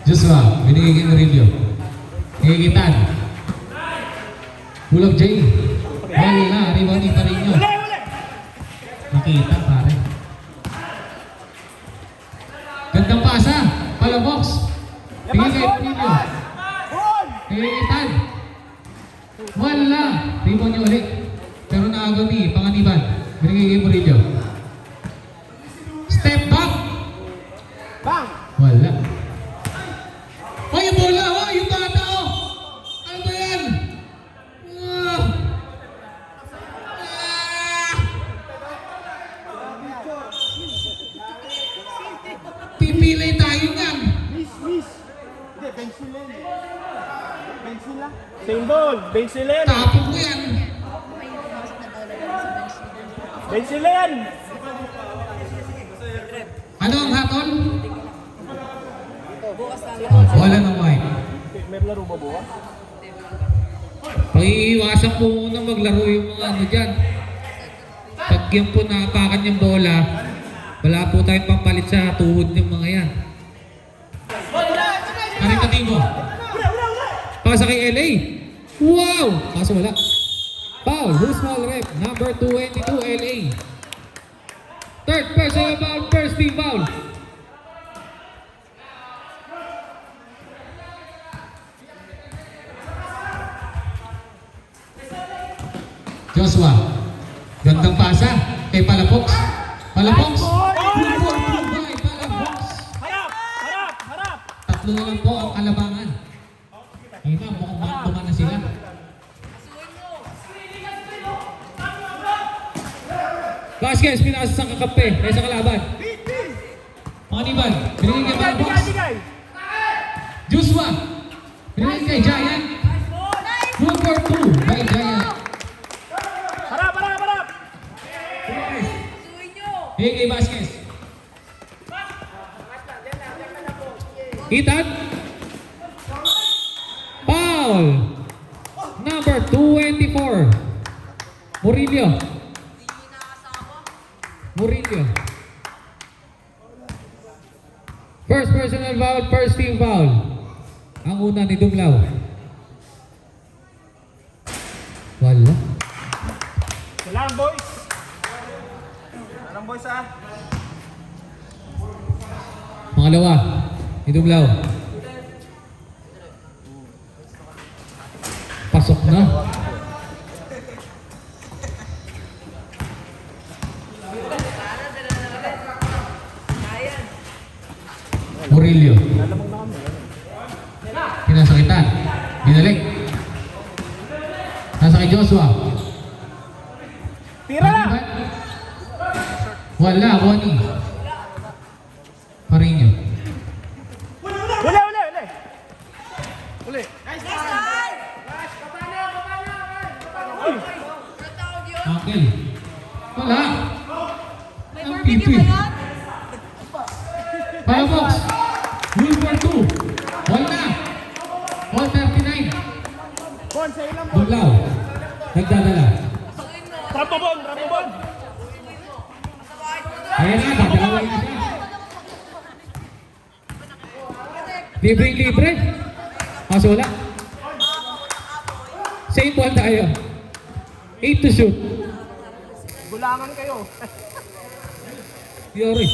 Joshua, binigay kay Murillo. Higitan. Pull up J. Wala, rebounding pa rin yun. Nakita pare. Gandang pasa. Palabox. Bigay kay Murillo. Higitan. Wala. Rebound niya ulit. Pero naagaw ni Panganiban. Binigay kay Murillo. Step back. Bang! Wala. Oh, yung bola! Oh, yung bata! Oh! Ano ba yan? Ah! Ah! Pipilay tayo niyan. Miss! Hindi, pencilin. Pencil lang. Same ball, pencilin. Tapos ko yan. Pencilin! Ano ang hatol? Wala ng white. May laro ba bukas? Pag-iiwasan po muna maglaro yung mga ano dyan. Pag yan po nakapakan yung bola, wala po tayong pampalit sa tuhod ng mga yan. Karitatibo. Pasa kay LA. Wow! Kaso wala. Foul. Who's foul rep? Number 22 LA. Third personal foul. First team foul. Joshua. Gandang pasa. Kay Palabox. Palabox. Palabox. Harap! Tatlo na lang po ang kalabangan. Ina, mukhang bantuman na sila. Vasquez, pinasa sa kakampi. Kaya sa kalaban. Panganiban. Binigay kay Palabox. Joshua. Binigay kay Giant. Number 2 by Giant. Harap! Binigay kay Vasquez. Ethan. Foul. Number 24. Murillo. First personal foul, first team foul. Ang una ni Dumlaw. Wala. Salam boys Pangalawa ni Dumlaw. Pasok na. Murillo. Pinasakitan. Binalik. Nasa kay Joshua. Tira na! Wala, Bonnie. Parinyo. Uli! Angel. Wala. May Ang barbecue pipi. ba yan? Palabox. Wilbur 2. Wala. 139. Bon, sa ilang bon! Dumlaw. Nagdadala. Rapobon! Ayan na, dadalawa na siya. Libre. Kaso wala. Same ball tayo. 8 to shoot. Bulangan kayo. Theory.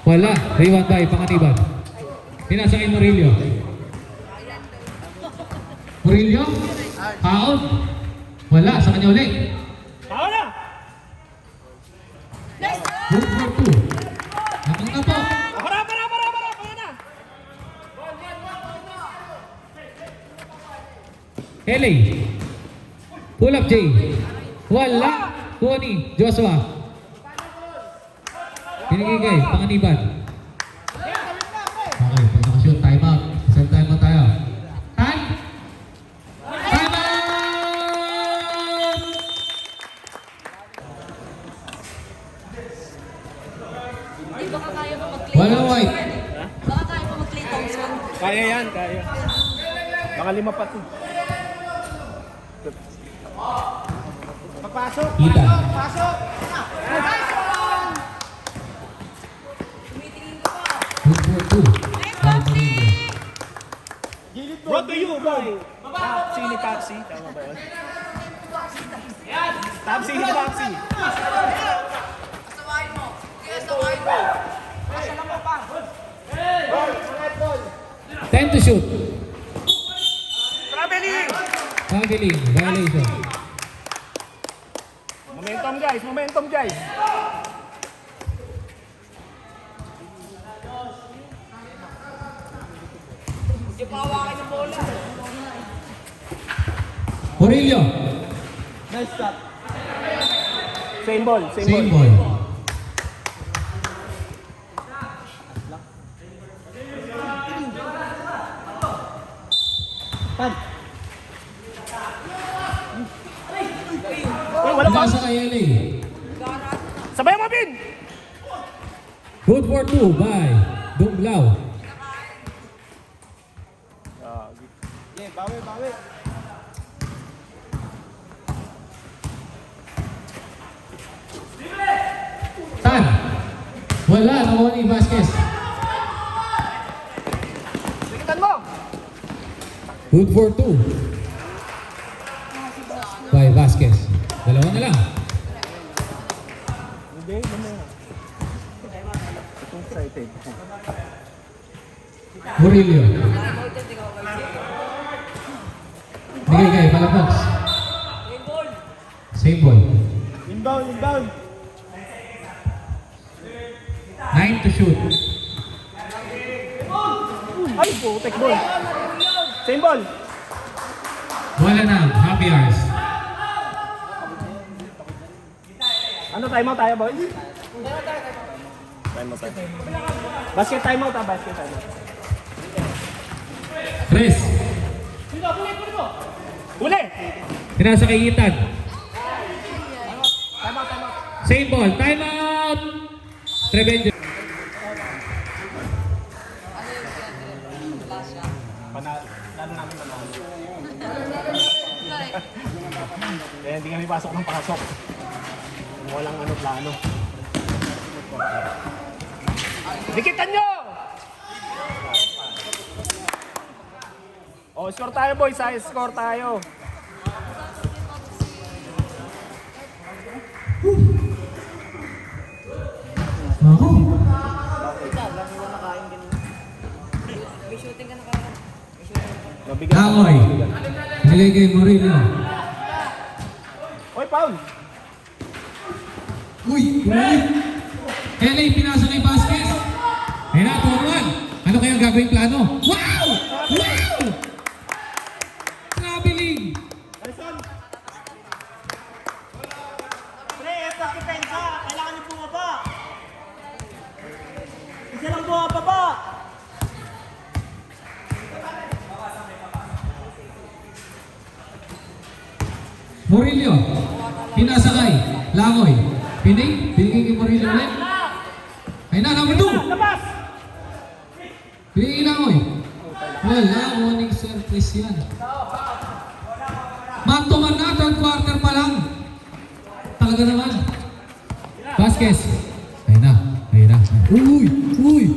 Wala. Rebound by Panganiban. Pinasa kay Murillo. Out. Wala. Sa kanya ulit. Tao na! Move for 2. Nakang na po. Harap! Kaya na! LA. Pull up J. Wala. Tony. Joshua. Pinigay kay Panganiban. Okay, pag nakashoot, time out. Same time out tayo. Time out! Hindi, baka kaya pa mag-Clay Wala Thompson. white. Baka kaya pa mag-Clay Thompson. Kaya yan. Mga 5 pa to. Papasok! Kita. Pasok! 2. By Murillo. Brought to you by Papsi ni Papsi. Tama ba yun? Papsi ni Papsi. 10 to shoot. Traveling! Traveling. Violation. Momentum guys, momentum guys. Murillo. Same ball, same Same ball. ball. Uy, wala pa. Pinasa kay LA. Sabay mo, Bin! Good for 2 by Dumblao. Bawi, bawi. Tan. Wala. Nakuha ni Vasquez. Sikitan mo! Good for 2 by Vasquez. Dalawa na lang. Hindi, mamaya. Itong excited. Murillo. Bigay kay Palafox. Same ball. Inbound, inbound. 9 to shoot. Ay, putek ball. Same ball. Wala na. Happy hours. Ano, timeout tayo, boy? Timeout tayo. Basket timeout, basket timeout. Chris. Huli! Pinasa kay Ethan. Timeout, timeout. Same ball. Time out. Trevenger. Lalo namin manalo. Kaya hindi kami pasok ng pasok. Walang ano plano. Dikitan nyo! Oh, score tayo boys, score tayo. Ako. Mabigat. Langoy. Binigay kay Murillo. Oy, Paul! Uy! Uy! LA pinasa kay Vasquez. Ayun na, 2-1. Ano kaya ang gagawing plano? Wow! Wow! Traveling! Pre, sa depensa, kailangan niyo bumaba. Isa lang bumaba. Murillo. Pinasa kay Langoy. Binigay kay Murillo ulit. Ayun na, number 2. Labas! Binigay kay Langoy. Wala, warning surface yan. Man to man na, third quarter pa lang. Talaga naman. Vasquez. Ayun na, ayun na. Uy! Uy!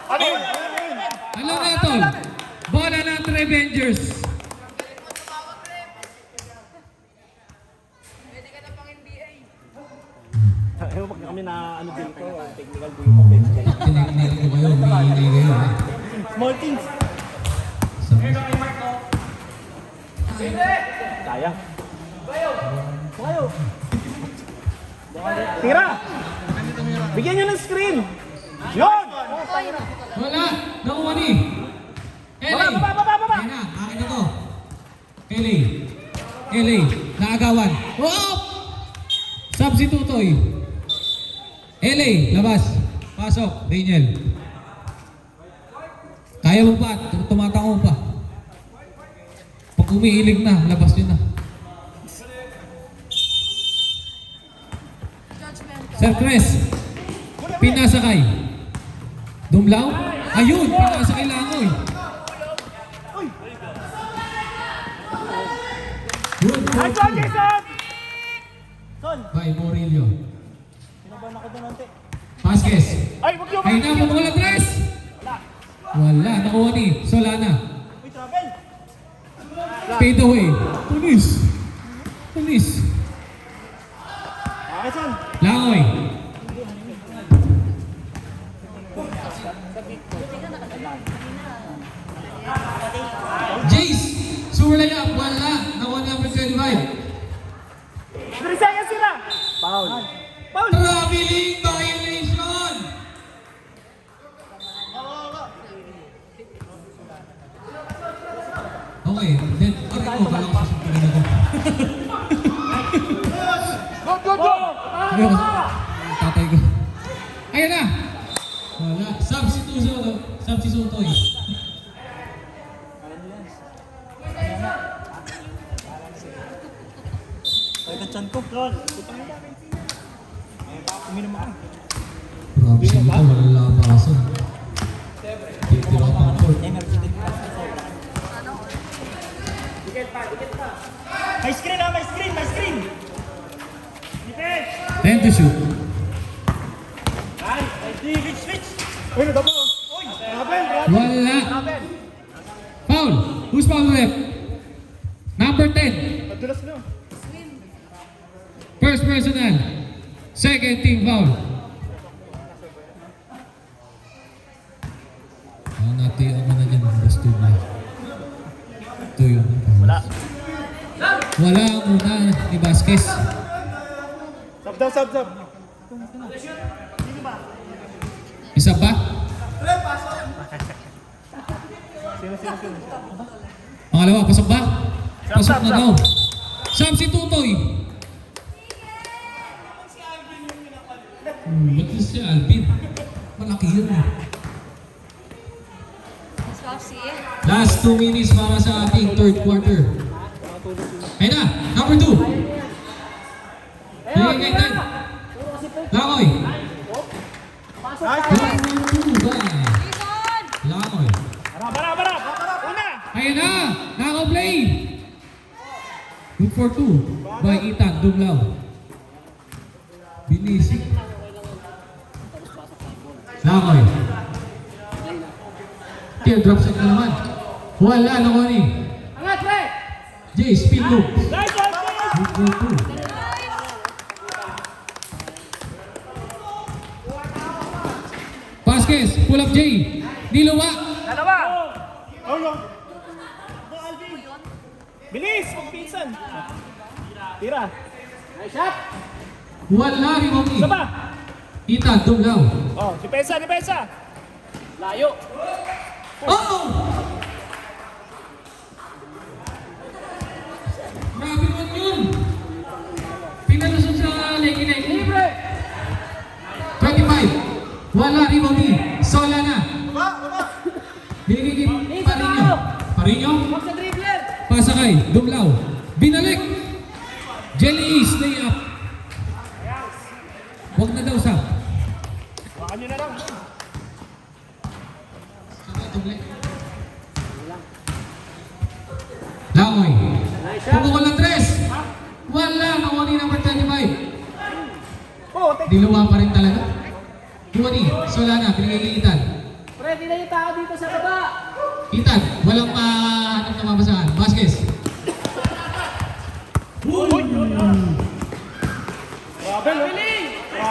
Ano? Alam na ito. Bola ng Revengers. Ewan pag kami na ano dito, technical build. Tinignan ko kayo, umiinay kayo. Small things. Sayang. Tira! Bigyan nyo ng screen! Yun! Wala! Nakuha ni! LA! Baba! Ayun na, akin na to. LA! LA! Naagawan. Oh! Substitutoy. LA! Labas. Pasok. Daniel. Kaya mo pa. Tumatango pa. Pag umiilig na, labas yun na. Sir Chris. Pinasakay. Dumlaw? Ayun! Pinasakay Langoy. Good for Nice one, 2 Jason! Son, by Murillo. pinabahan ako doon ante. Vasquez. Ay, wag niyo. Ay na, pumukol ang tres. Wala, nakuha ni Solana. Uy, travel. Fade away. Tunis. Tunis. Okay, son. Langoy. Jace. Surlayap. Wala. Nakuha ni number 25. 3 seconds sila. Foul. Foul. Traveling violation. Okay, then aray ko, kala ko susuntukin ako. Go, go, go. Ayoko, tatay ko. Ayan na! Wala, substitution, eh. Ay, kachan ko. Ron. Uminom ako. Grabe siya dito, walang labasan. Titira pang court. May screen ha, may screen, may screen. Defense. 10 to shoot. Ay, switch, switch. Uy, nadabo. Uy, Travel, travel. Wala. Travel. Foul. Who's foul rep? Number 10. Madulas na. First personal. Second team foul. Natin ako na dyan. Gusto mo. Ito yun. Wala. Wala muna ni Vasquez. Sub down, sub, sub. Isa pa? Sino. Pangalawa, pasok ba? Pasok Sab, na sab. daw. Sam si Tutoy. Ba't yun si Alvin? Malaki yun eh. Swapsy eh. Last 2 minutes para sa ating third quarter. Ayun na, number 2. Bigay kay Ted. Langoy. Number 2 ba? Jason! Langoy. Barap. Una. Ayun na, naka-play. Good for 2 by Ethan Dumlaw. Binisip. Langoy. Teardrop set na naman. Wala, nakuha ni Jay, speed loop. Nice one, guys. Good for 2. Vasquez, pull up Jay. Niluwa. Dalawa. Oh, no. Bilis, pagpinsan. Tira. Wala, rebound ni Isa pa. Ethan Dumlaw. Oh, depensa. Layo. Oh! Grabe naman yun. Pinalusot sa Leginay. Libre! 25. Wala, rebound ni Solana. Binigay kay Parinyo. Parinyo? Pasakay, Dumlaw. Binalik. Jelly Ace, lay up. Huwag na daw sa. Baka nyo na lang. Langoy. Pumukol ng tres. Wala, nakuha ni number 25. Oh, take. Diluwa pa rin talaga. Kuwani, Solana, binigay kay Ethan. Pwede na yung tao dito sa baba. Ethan, walang hanap na mabasahan. Vasquez. Grabe, no?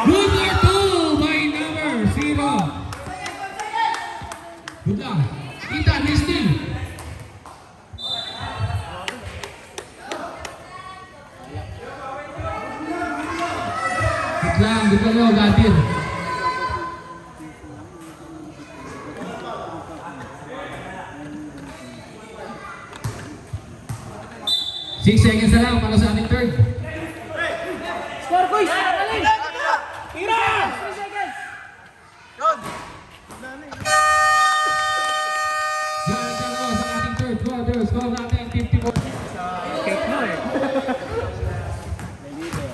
Good for 2 by number 0. Good lang. Ethan, nice steal. Good lang, Gatir. Six seconds na lang para sa ating third. Score, boys! Alin! Tira! 3 seconds! Diyan sa ating third quarter. Score natin 54. Cake mo eh.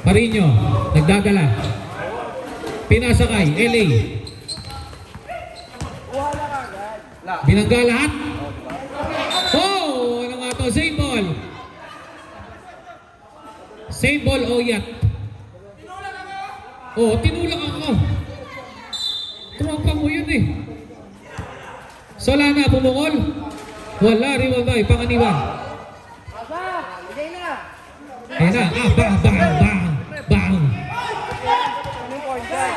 Parinyo, nagdadala. Pinasakay, LA. Binangga lahat. Oh, ano nga to? Same ball. Same ball, Oyat. Oh, tinulak ako. yun eh. Solana, pumukol. Wala, rebound by, Panganiban. Aba, bigay na. Ayan na, bang, bang, bang, bang. Ano yung point guard?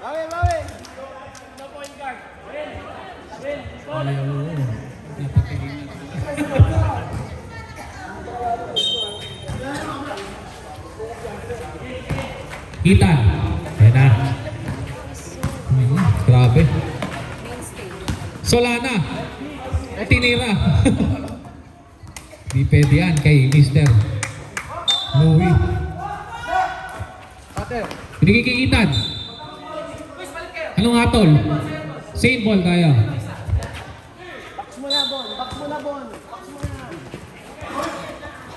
Bawi, bawi. No point guard. Win. Win. Score. Ethan. Ayan na. Grabe. Solana. Tinira. Di pwede yan kay Mr. Louie. Binigay kay Ethan. Anong hatol? Same ball tayo. Box mo na, Bon. Box mo na, Bon. Box mo na.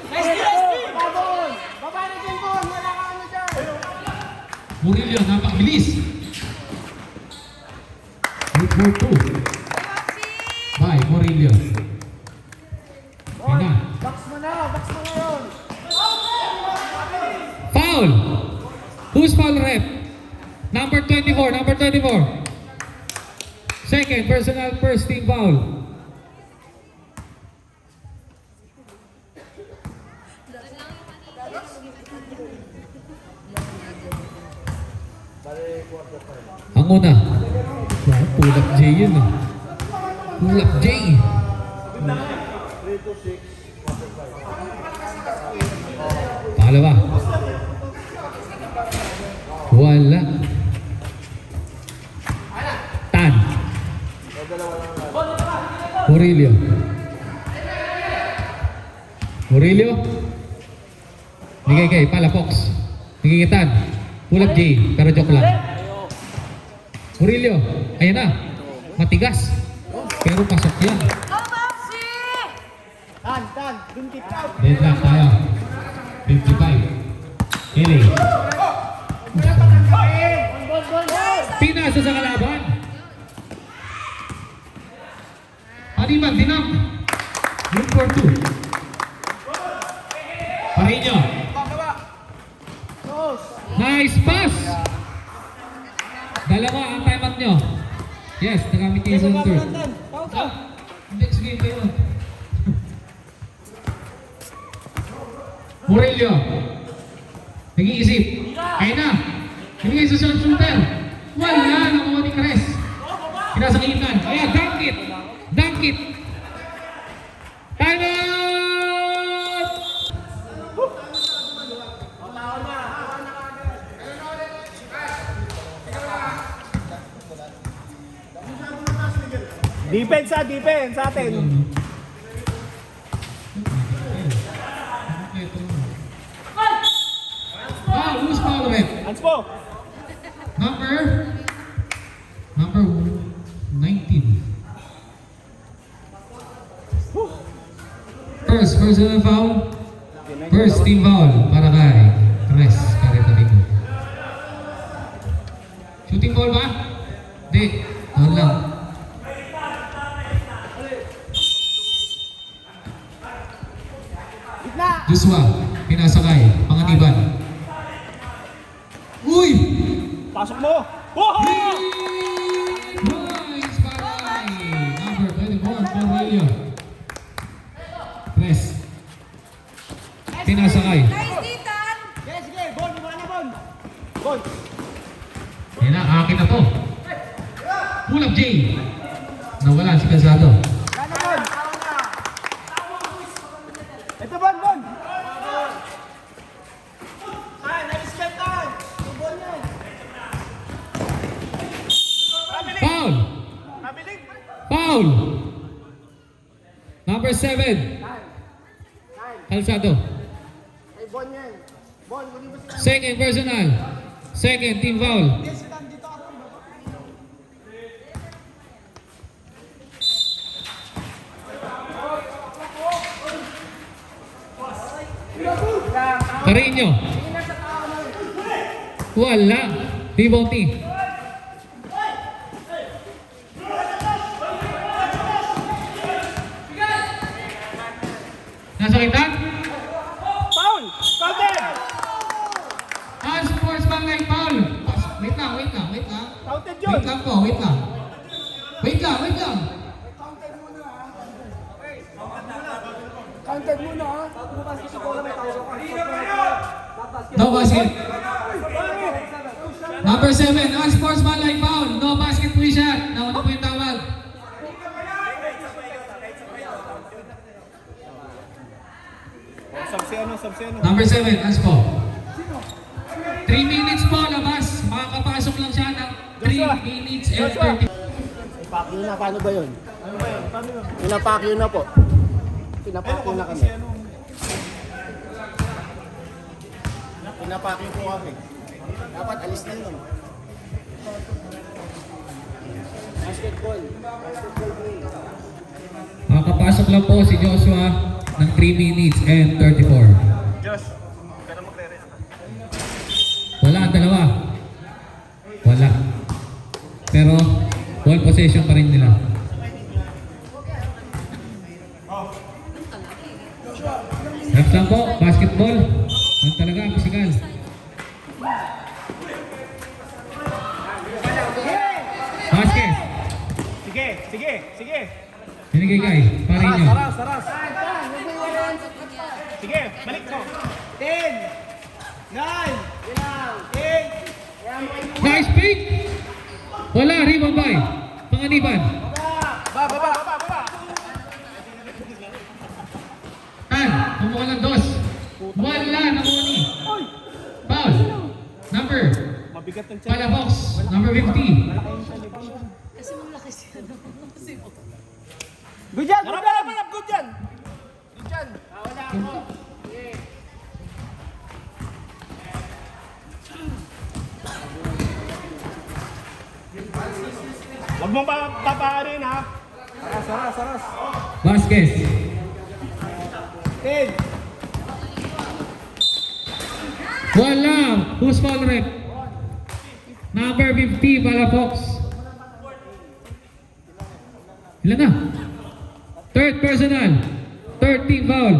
Nice, nice. Bon. Baba na dyan, Bon. Wala ka ano dyan. Murillo, napakbilis. 8-4-2. Bye, Murillo. Bon, Ayan na. box mo na. Box mo na yun. Foul! Who's foul rep? Number 24, number 24. Second, personal first team foul. Ang una. Pull up J yun eh. Pull up J. Pangalawa. Wala. Tan. Murillo. Murillo. Bigay kay Palafox. Bigay kay Tan. Pull up J. Pero joke lang. Murillo. Ayan na. Matigas. Pero pasok yan. Go, Boxy! Tan. Dun kick out. Deadlock tayo. 55. LA. Bon. Pinasa sa kalaban. Paniman, dinam. Room for 2. Parinyo. Close. Nice pass. Dalawa ang time out nyo. Yes, nagamit kayo sa third. Next game kayo. Murillo. Nag-iisip. Ayun na. Binigay sa short shooter. Wala. Nakuha ni Cres. Pinasakitan. Kaya dunk it. Dunk it. Time out! Defense sa atin. Who's foul rep? Hands po. Number 19. First personal foul. First team foul para kay Cres Carretarico. Shooting ball ba? Hindi. Doon lang. Gitna. Joshua, pinasakay. Panganiban. Uy! Pasok mo. Wow! Points para kay number 24, Murillo. Cres. Pinasakay. Nice, Ethan! Sige. Bon. Iwan na, Bon. Bon. Yan na, akin na to. Pull up J. Nawala si Calzado. Wala na, Bon. Ito, Bon. Foul! Foul! Number 7. Calzado. Ay, Bon yan. Bon, muli mo sila. Second personal. Second team foul. Carino. Wala. Devontae. Nasa kita? Foul. Counted. Wait lang, wait lang. Counted muna ha. No basket. Number 7, unsportsmanlike foul. No basket po yung shot. Nauna po yung tawag. Subsi ano. Number 7, unspo. 3 minutes po, labas. Makakapasok lang siya ng 3 minutes and 30. Pakyo na, paano ba yun? Pinapakyo na po. Pinapakyo na kami. Pinapakyo po kami. Dapat alis na yun. Basketball. Basketball play. Makakapasok lang po si Joshua ng 3 minutes and 34. Josh, kaya magre-re. Wala ang dalawa. Wala. Pero, ball possession pa rin nila. Reps lang po, basketball. Yan talaga, physical. Basket. Sige. Binigay kay Parinho. Saras. Sige, balik ko. 10, 9, 8. Nice pick! Wala, rebound by. Panganiban. Baba. Tan, kumuha ng dos. Wala, namuni. Foul. Number. Mabigat ng Palafox. Number 50. Kasi malaki siya. Kasi Good yan! Harap, good yan. Wala ako. Huwag mong papaarin ha. Saras. Vasquez. 10. Wala. Who's foul rep? Number 50, Palafox. Ilan na? Third personal. 13 foul.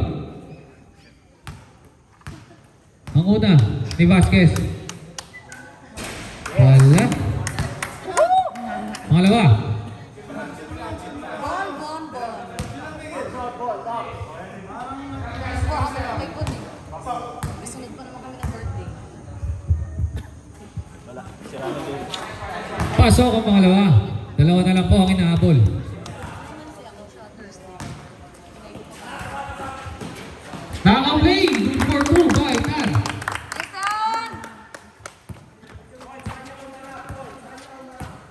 Ang una, ni Vasquez. Wala. Pangalawa. Bon. Oh, may good eh. Sunod pa naman kami ng birthday. Pasok ang pangalawa. Dalawa na lang po ang inahabol. Kasi ako siya Thursday. Naka-play! Good for 2 by Tan. Ethan!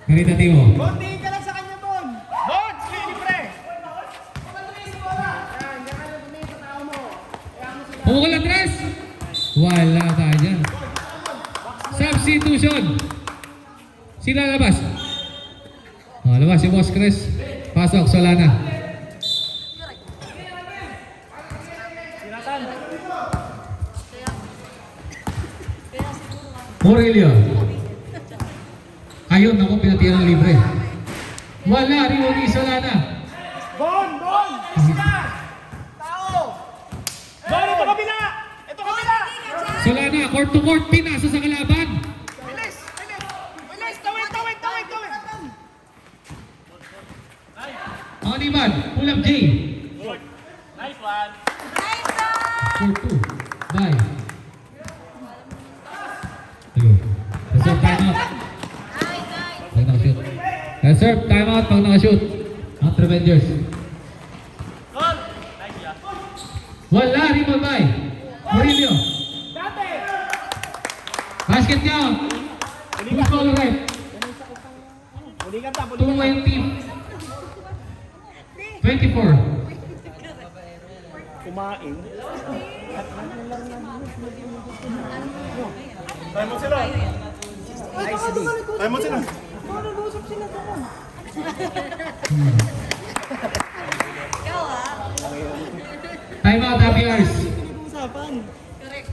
Ganita Timo. Tingin ka lang sa kanya, Bon! Bon, libre. Pumukul ang tres! Wala tayo dyan. Substitution. Sino labas? Oh, labas si Boss Chris. Pasok, Solana. Kaya siguro Murillo. Ayun, ako pinatiyan ng libre. Wala, Riwagi Solana. Bon. Tao. Bon, ito kabila. Solana, court to court, pinasa sa kalaban. Bilis. Tawid. Oniman, pull up J. Nice one. Court 2. Bye. Ayun. Reserve timeout. Pag nakashoot. Reserve timeout pag nakashoot. Ang Trevengers. Wala, rebound by Murillo. Basket count. Who's foul right? Uli ka ta. 20. 24. Kumain. Tayo mo sila. Ikaw ah. Timeout, happy hours. Correct.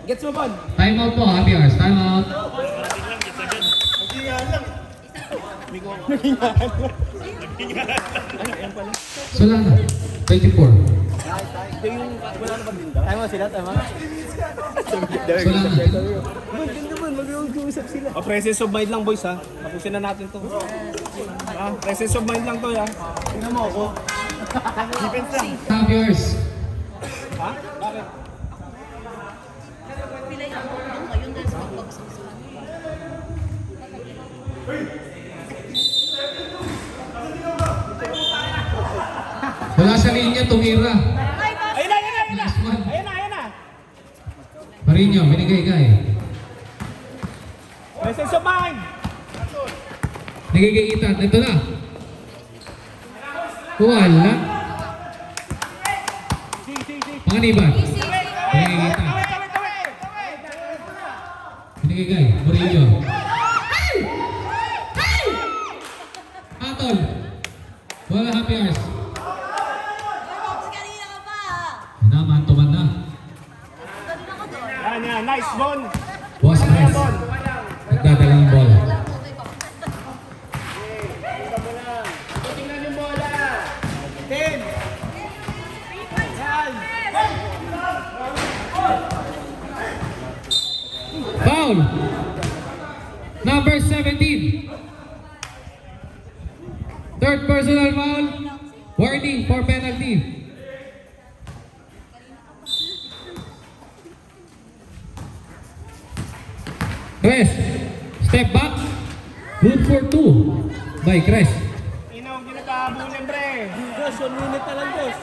Gets mo, Bon. Timeout po, happy hours. Timeout. Solana, 24. Ito yung wala na pagdinda. Tama sila, tama. Maganda ba? Mag-uusap sila. Oh, presence of mind lang boys ha. Tapusin na natin to. Presence of mind lang to ya. Tingnan mo ako. Half yours. Ha? Bakit? Pilay ako lang ngayon dahil sa pagbagsak sa Wala sa linya, tumira. Ayun na, ayun na, ayun na. Last one. Ayun na, ayun na. Marino, binigay-gay. Presence of mind. Nagigitan. Ito na. Wala. Panganiban. Nagigitan. Binigay-gay. Marino. Atol. Wala happy hours. kanina ka pa. Naman, tuman na. Kanina ko doon. Yan, yan. Nice, Bon. Boss press. Nagdadala ng bola. Tingnan yung bola. 10. Yan. Foul. Number 17. Third personal foul. Warning for penalty. Chris, step back. Good for 2 by Chris. Inaw, ginagabulin, pre. Boss, 1 minute na lang, boss.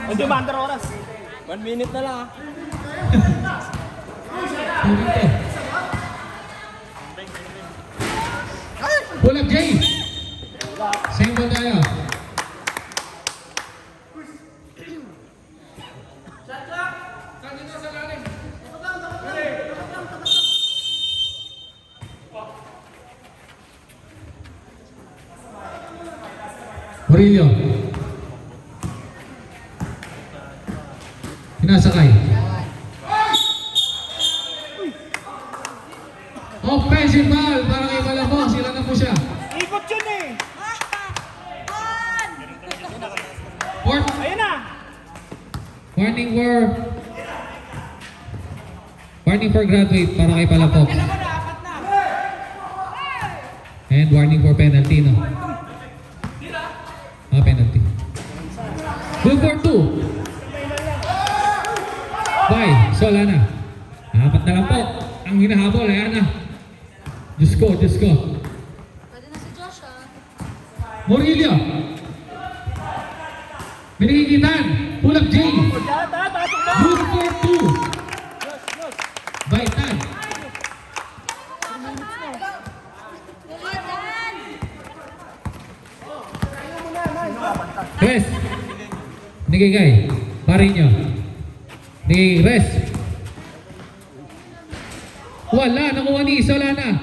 Hindi ba, under oras? 1 minute na lang, ah. Pulag Jay. Same ball tayo. Murillo. Pinasakay. Offensive foul para kay Malabong. Sila na po siya. Ikot yun eh. Fourth. Ayun na. Warning for graduate para kay Palapok. And warning for penalty, no? Penalty. Good for 2. Bye. Solana. Apat na lang po. Ang hinahabol, ayan na. Diyos ko, Diyos ko. Pwede na si Josh ah. Murillo. Binigitan. Pulag J. Good for 2. By Tan. Res. Nigigay. Parinyo. Ni Res. Wala. Nakuha ni Solana.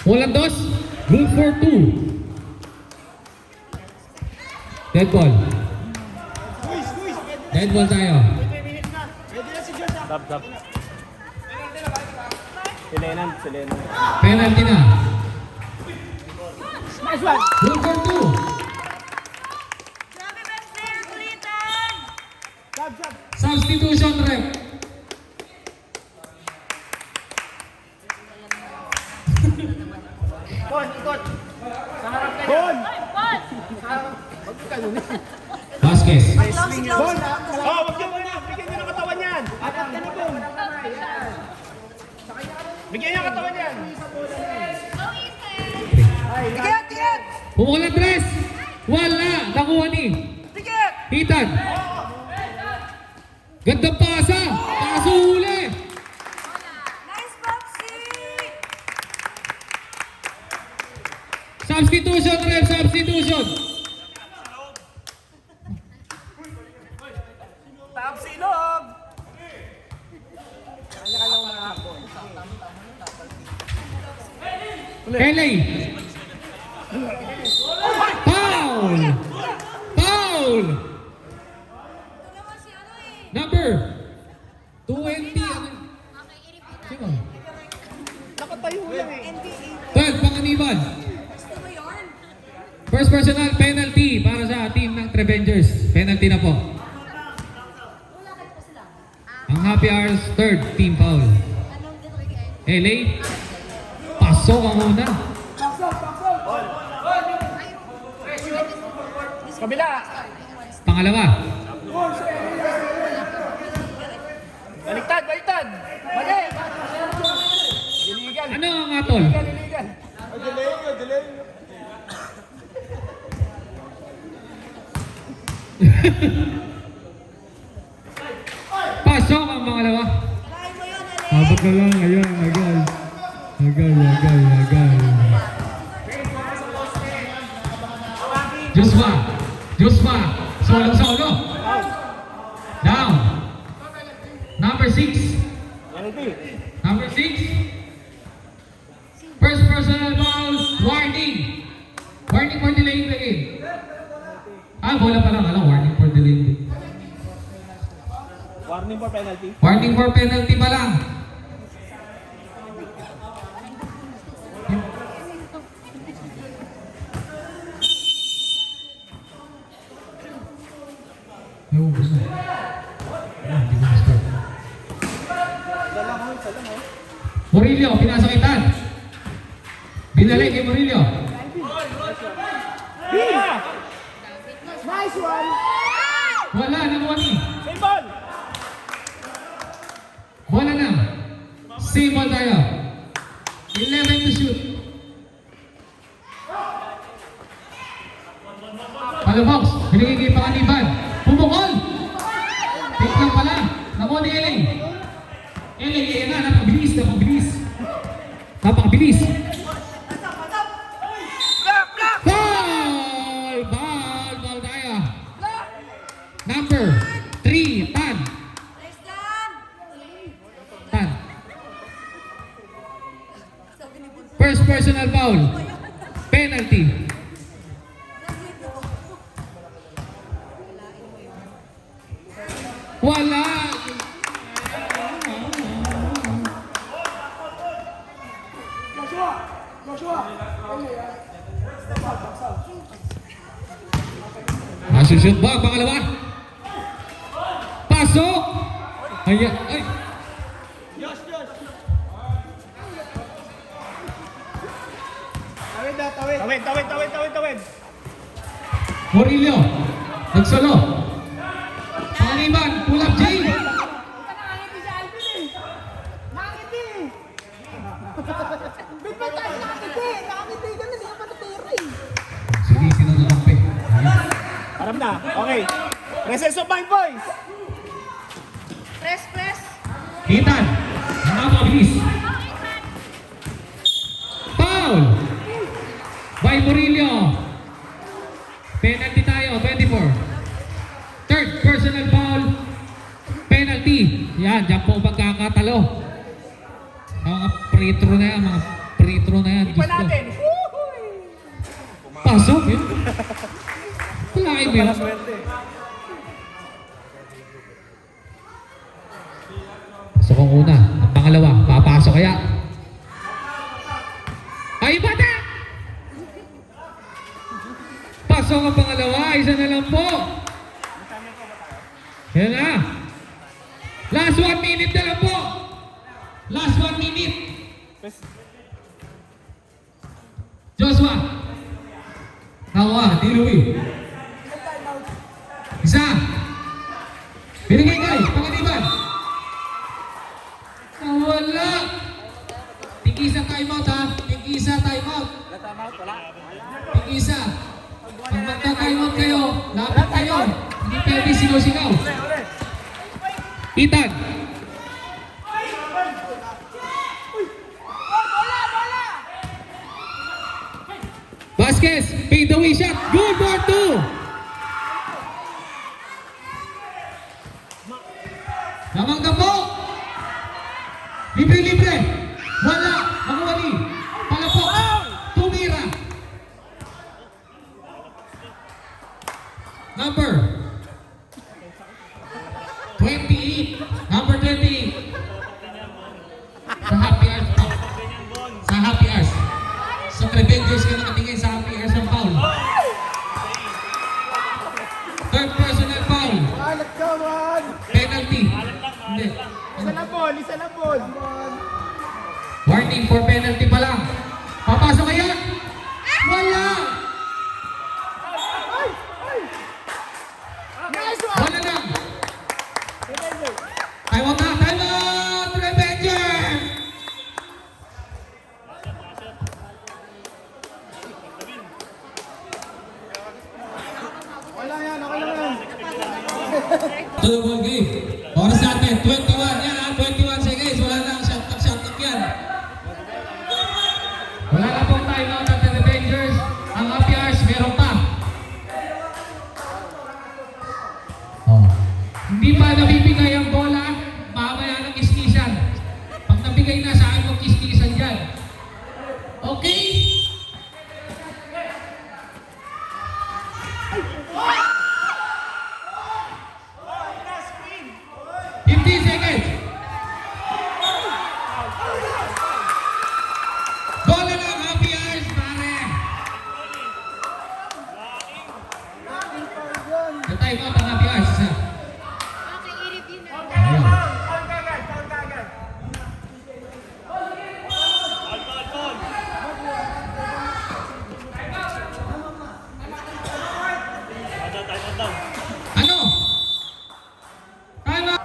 Walang dos. Good for 2. Dead ball. Dead ball tayo. Dab. Silenan. Penalty na. Nice one. Good for 2. Grabe best player kulitan. Jab. Substitution rep. Ikot. Sa harap ka. Bon. Vasquez. Bon. Oh, wag niyo muna. Bigyan niyo ng katawan yan. Apat ka ni Bon. Bigyan niyo ng katawan yan. Pumukulat Res. Wala. Nakuha ni Ethan. Gandang pasa. Kaso huli. Nice Popsy! Substitution rep. Substitution. Tap silog. LA. Foul. Foul. Ito naman si ano eh. Number 20. Ano? Okay, i-repeat Sino? Nakatayo lang eh. NBA. 12. Panganiban. Gusto mo First personal penalty para sa team ng Trevengers. Penalty na po. Lakad pa sila. Ang Happy Hours, third team foul. Anong dito kay LA, pasok ang una. Kabila. Pangalawa, Baliktad, baliktad. Mali. Illegal. ano ang atol? Illegal. Pasok ang pangalawa. Abot na lang, ayan, agay. Agay. Joshua, solo. Down. Number 6. Penalty. Number 6. First personal foul, warning. Warning for delaying the game. Bola pa lang, warning for delaying the game. Warning for penalty. Warning for penalty pa lang. Ewan ko na. Hindi ko na-start. Murillo, pinasakitan. Binalik kay Murillo. Nice one! Wala, nakuha ni. Same ball. Wala na. Same ball tayo. 11 to shoot. Palabox, binigay kay Panganiban. Pumukol! Take lang pala. Nakuha ni LA. LA, yan na, napabilis. Ball tayo. Number 3, Tan. Nice done! Tan. Sabi ni Bunso. First personal foul. Penalty. Wala. Masushoot ba? Pangalawa. Pasok. Ay. Tawid. Murillo. Nagsolo. Panganiban. Pull up, Jay. Nakangiti si Alvin eh! Nakangiti! Ba't ba tayo nakangiti? Nakangiti ka na, hindi ka pa natira eh! Sige, na lang, pe. Aram na. Okay. Presence of mind, boys. Press! Ethan. Nakapabilis. Foul. By Murillo. Penalty tayo, 24. Third personal foul. Penalty. Yan, dyan po magkakatalo. Mga free-throw na yan, Diyos Pa ko. natin. Pasok yun. Kulain mo yun. Swerte. Pasok ang una. Ang pangalawa, papasok kaya. Ay, bata! Pasok ang pangalawa, isa na lang po. Yan na. Last 1 minute na lang po. Last 1 minute. Joshua. Tawa, Tiluwi. Isa. Binigay kay, Panganiban. Nawala. Tig-isa timeout ha. Tig-isa timeout. Tig-isa. Pag magta-timeout kayo, lapit kayo. Hindi pwede sigaw-sigaw. Ethan. Vasquez, fade away shot. Good for 2. Namangga po. Libre. Wala. Makuwali. Palapok. Tumira. Number 28. Number 28. Sa Happy Hours pa. Sa Happy Hours. Sa Trevengers ka nakatingin sa Happy Hours ng foul. Isa na ball. Warning for penalty pa lang. Papasok kaya? Wala! Nice one! Wala lang! Time out na! Time out! Revenger! Wala yan, okay lang yan. To the ball game. Oras natin, 21. Yan ha, 21 seconds. Wala lang, shot up yan. Wala na pong time out at the Revengers. Ang Apiars, meron pa. Oh. Hindi pa nabibigay ang bola, mamaya ng kisnisan. Pag nabigay na, sa akin mo kisnisan dyan. Okay? Screen! 15 seconds. Bola ng Happy Hours, pare. The time out ang Happy Hours. Isa. Okay, i-review na. Ayun. Ano? Time out.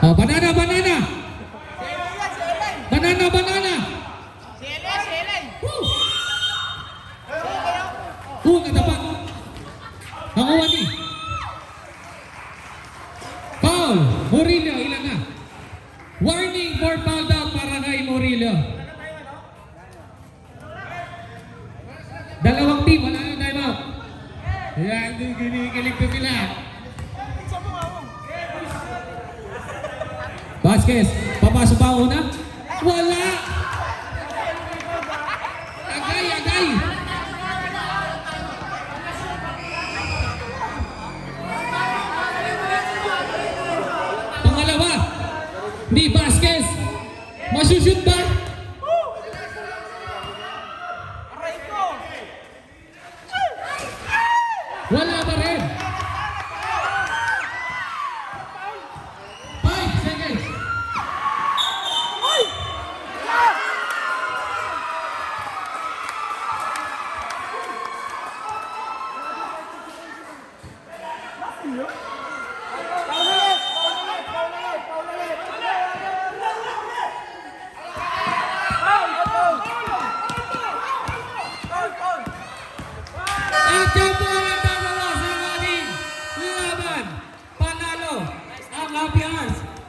Oh, banana, banana. Banana, banana. Nadapat. Nakuha ni. Foul. Murillo, ilan na? Warning for foul down para kay Murillo. Dalawang team, wala na time out. Yan, kinikilig ko sila. Vasquez, papasok pa una? Wala! Agay, agay! Pangalawa, ni Vasquez. Masushoot ba? Aray ko! Wala pa rin. 5 seconds. Yun.